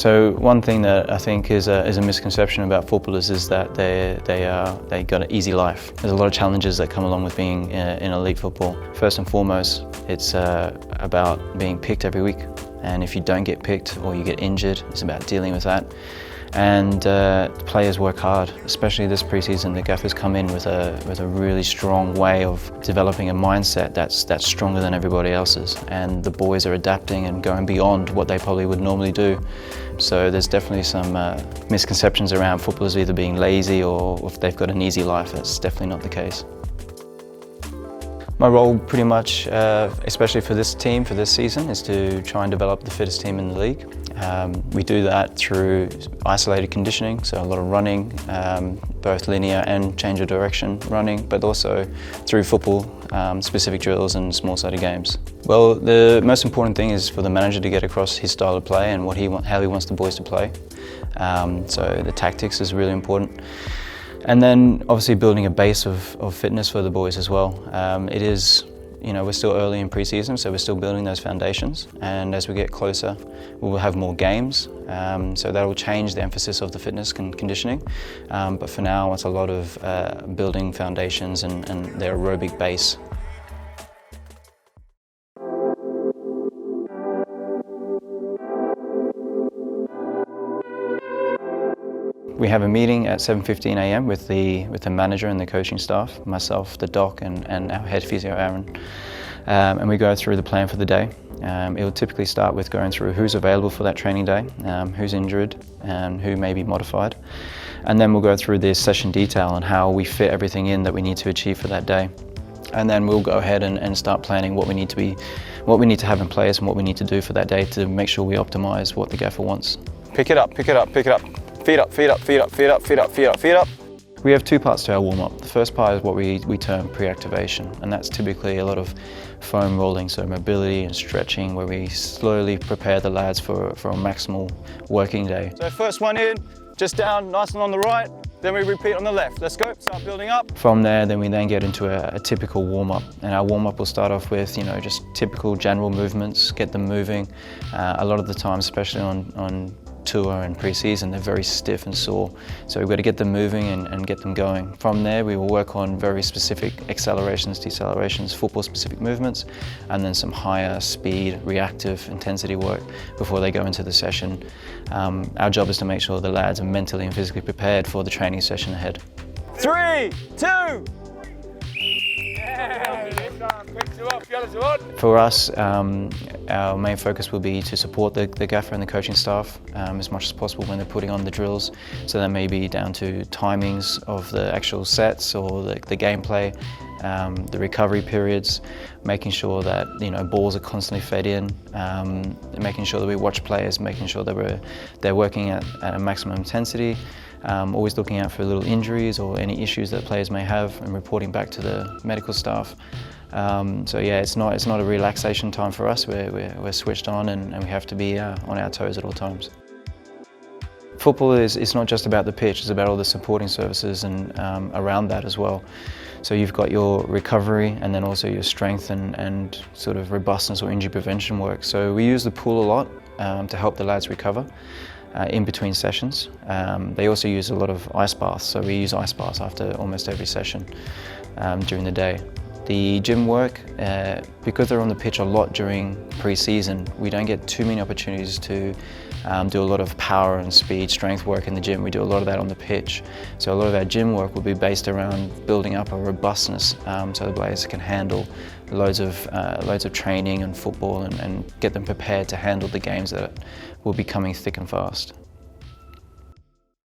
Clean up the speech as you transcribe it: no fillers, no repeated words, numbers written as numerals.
So one thing that I think is a misconception about footballers is that they got an easy life. There's a lot of challenges that come along with being in elite football. First and foremost, it's about being picked every week. And if you don't get picked or you get injured, it's about dealing with that. And players work hard, especially this pre-season. The gaffers come in with a really strong way of developing a mindset that's stronger than everybody else's. And the boys are adapting and going beyond what they probably would normally do. So there's definitely some misconceptions around footballers either being lazy or if they've got an easy life. That's definitely not the case. My role pretty much, especially for this team, for this season, is to try and develop the fittest team in the league. We do that through isolated conditioning, so a lot of running, both linear and change of direction running, but also through football, specific drills and small-sided games. Well, the most important thing is for the manager to get across his style of play and how he wants the boys to play. So the tactics is really important. And then obviously building a base of fitness for the boys as well. It is, we're still early in pre-season, so we're still building those foundations. And as we get closer, we will have more games. So that will change the emphasis of the fitness and conditioning. But for now, it's a lot of building foundations and their aerobic base. We have a meeting at 7:15 a.m. with the manager and the coaching staff, myself, the doc, and our head physio, Aaron. And we go through the plan for the day. It will typically start with going through who's available for that training day, who's injured, and who may be modified. And then we'll go through the session detail and how we fit everything in that we need to achieve for that day. And then we'll go ahead and start planning what we need to have in place and what we need to do for that day to make sure we optimize what the gaffer wants. Pick it up, pick it up, pick it up. Feet up, feet up, feet up, feet up, feet up, feet up, feet up. We have two parts to our warm-up. The first part is what we term pre-activation, and that's typically a lot of foam rolling, so mobility and stretching, where we slowly prepare the lads for a maximal working day. So first one in, just down, nice and on the right, then we repeat on the left. Let's go, start building up. From there, then we get into a typical warm-up, and our warm-up will start off with, just typical general movements, get them moving. A lot of the time, especially on tour and pre-season, they're very stiff and sore. So we've got to get them moving and get them going. From there, we will work on very specific accelerations, decelerations, football-specific movements, and then some higher speed, reactive intensity work before they go into the session. Our job is to make sure the lads are mentally and physically prepared for the training session ahead. 3, 2, For us, our main focus will be to support the gaffer and the coaching staff as much as possible when they're putting on the drills. So that may be down to timings of the actual sets or the gameplay, the recovery periods, making sure that balls are constantly fed in, making sure that we watch players, making sure that they're working at a maximum intensity. Always looking out for little injuries or any issues that players may have and reporting back to the medical staff. So yeah, it's not a relaxation time for us. We're switched on and we have to be on our toes at all times. Football it's not just about the pitch, it's about all the supporting services and around that as well. So you've got your recovery and then also your strength and sort of robustness or injury prevention work. So we use the pool a lot to help the lads recover. In between sessions. They also use a lot of ice baths, so we use ice baths after almost every session during the day. The gym work, because they're on the pitch a lot during pre-season, we don't get too many opportunities to do a lot of power and speed, strength work in the gym. We do a lot of that on the pitch. So a lot of our gym work will be based around building up a robustness so the players can handle loads of training and football and get them prepared to handle the games that will be coming thick and fast.